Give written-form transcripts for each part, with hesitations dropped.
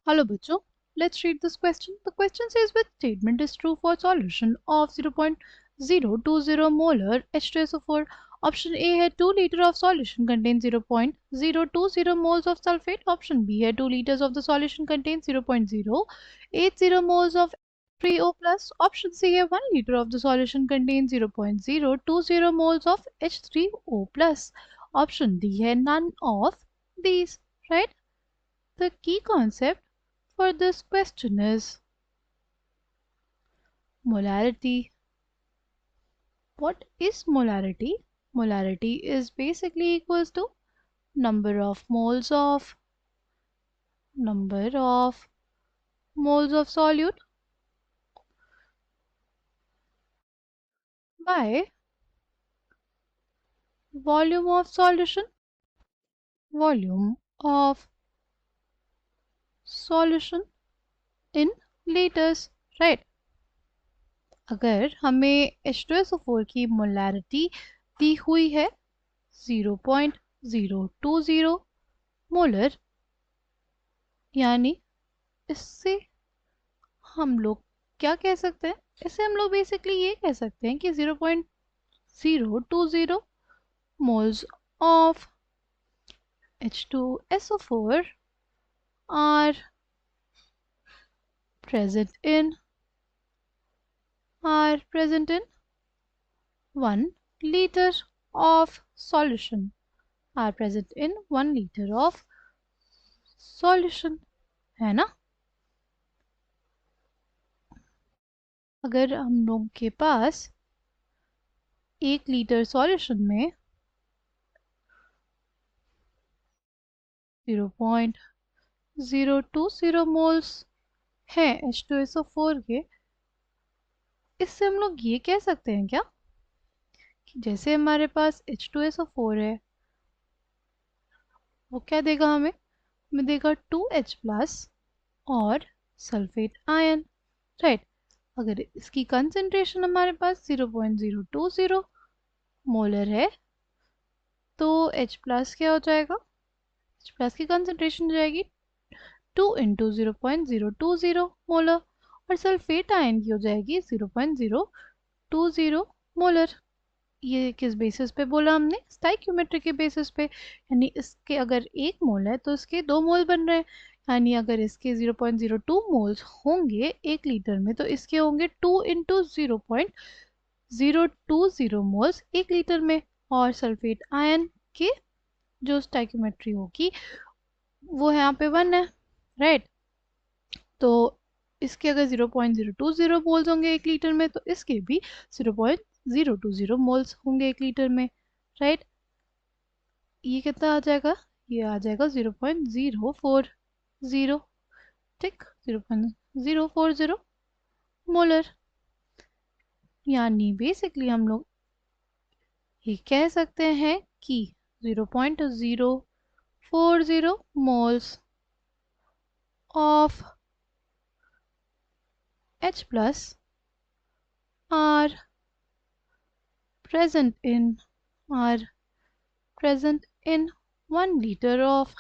Hello, Bacho. Let's read this question. The question says which statement is true for solution of 0.020 molar H2SO4? Option A है 2 liter of solution contains 0.020 moles of sulfate. Option B है 2 liters of the solution contains 0.080 moles of 3O plus. Option C है 1 liter of the solution contains 0.020 moles of H3O plus. Option D है none of these. Right? The key concept for this question is molarity. What is molarity? Molarity is basically equals to number of moles of solute by volume of solution, volume of solution in liters, right? अगर हमें H2SO4 की molarity दी हुई है 0.020 molar, यानी इससे हम लोग क्या कह सकते हैं? इससे हम लोग बेसिकली ये कह सकते हैं कि 0.020 moles of H2SO4 are present in 1 liter of solution. Are present in 1 liter of solution, है ना? अगर हम लोग के पास 1 लीटर सॉल्यूशन में 0.020 मोल्स हैं H2SO4 के, इससे हम लोग ये कह सकते हैं क्या कि जैसे हमारे पास H2SO4 है, वो क्या देगा हमें देगा 2H प्लस और सल्फेट आयन, राइट? अगर इसकी कंसेंट्रेशन हमारे पास 0.020 मोलर है तो H प्लस क्या हो जाएगा? H प्लस की कंसेंट्रेशन हो जाएगी 2 इंटू 0.020 मोलर और सल्फेट आयन की हो जाएगी 0.020 मोलर। ये किस बेसिस पे बोला हमने? स्टाइक्योमेट्री के बेसिस पे, यानी इसके अगर 1 मोल है तो इसके 2 मोल बन रहे हैं, यानी अगर इसके 0.02 मोल्स होंगे 1 लीटर में तो इसके होंगे 2 इंटू 0.020 मोल्स 1 लीटर में, और सल्फेट आयन के जो स्टाइक्योमेट्री होगी वो यहाँ पे 1 है, राइट? तो इसके अगर 0.020 मोल्स होंगे 1 लीटर में तो इसके भी 0.020 मोल्स होंगे 1 लीटर में, राइट? ये कितना आ जाएगा? ये आ जाएगा 0.040, ठीक, 0.040 मोलर। यानी बेसिकली हम लोग ये कह सकते हैं कि 0.040 moles of H plus are present in 1 liter of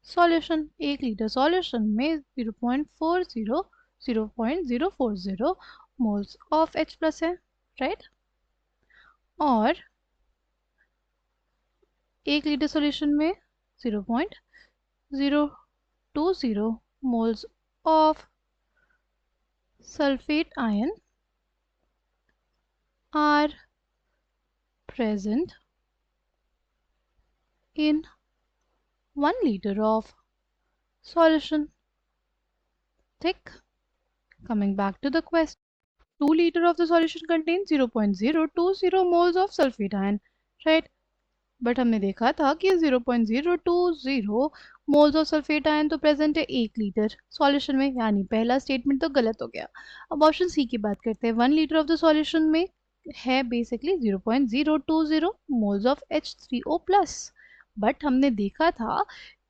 solution. 1 litre solution में 0.040 मोल्स ऑफ H प्लस है, राइट? और 1 लीटर सॉल्यूशन में 0.020 moles of sulfate ion are present in 1 liter of solution. Thick. Coming back to the question, 2 liter of the solution contains 0.020 moles of sulfate ion, right? But हमने देखा था कि 0.020 moles of sulphate ion तो present है 1 litre solution में, यानी पहला statement तो गलत हो गया। अब ऑप्शन सी की बात करते हैं। 1 लीटर ऑफ द सॉल्यूशन में है basically 0.020 moles of H3O plus, but हमने देखा था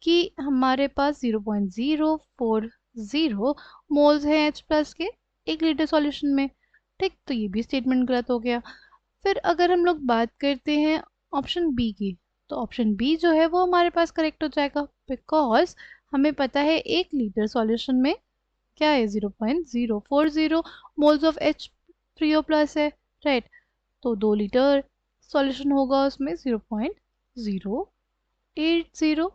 कि हमारे पास 0.040 मोल्स हैं H प्लस के 1 लीटर सॉल्यूशन में, ठीक? तो ये भी स्टेटमेंट गलत हो गया। फिर अगर हम लोग बात करते हैं ऑप्शन बी की, तो ऑप्शन बी जो है वो हमारे पास करेक्ट हो जाएगा, बिकॉज हमें पता है 1 लीटर सॉल्यूशन में क्या है 0.040 मोल्स ऑफ H3O प्लस है, राइट। तो 2 लीटर सॉल्यूशन होगा उसमें 0.080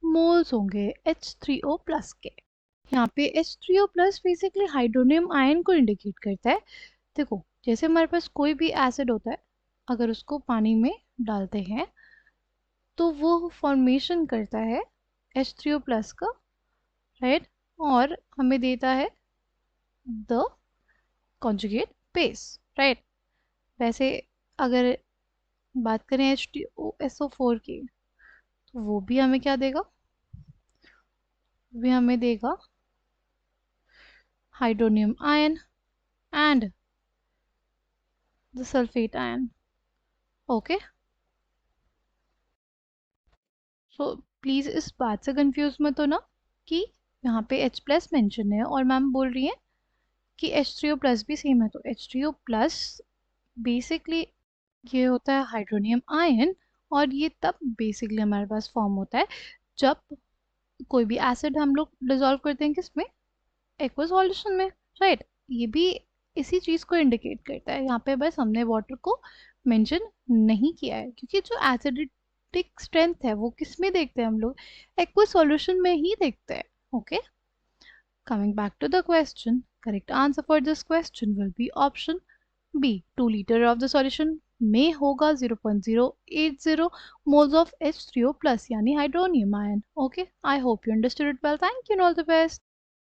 मोल्स होंगे H3O प्लस के। यहाँ पे H3O plus basically hydronium ion को इंडिकेट करता है। देखो जैसे हमारे पास कोई भी एसिड होता है, अगर उसको पानी में डालते हैं तो वो फॉर्मेशन करता है H3O प्लस का, राइट, और हमें देता है द कॉन्जुगेट बेस, राइट। वैसे अगर बात करें H2SO4 की, तो वो भी हमें क्या देगा, भी हमें देगा hydronium ion and the sulphate ion, okay. So please इस बात से कंफ्यूज मत हो ना कि यहाँ पे H प्लस मेंशन है और मैम बोल रही है कि H3O प्लस भी सेम है। तो H3O प्लस बेसिकली ये होता है हाइड्रोनियम आयन, और ये तब बेसिकली हमारे पास फॉर्म होता है जब कोई भी एसिड हम लोग डिजोल्व करते हैं किसमें, एक्वा सॉल्यूशन में, राइट। ये भी इसी चीज को इंडिकेट करता है। यहाँ पे बस हमने वाटर को मेंशन नहीं किया है क्योंकि जो एसिडिक स्ट्रेंथ है वो किस में देखते हैं हम लोग, एक्वा सॉल्यूशन में ही देखते हैं, okay. Coming back to the question, correct answer for this question will be option B. 2 litre of the solution में होगा 0.080 मोल्स ऑफ H3O प्लस यानी hydronium ion, okay. I hope you understood it well, thank you and all the best.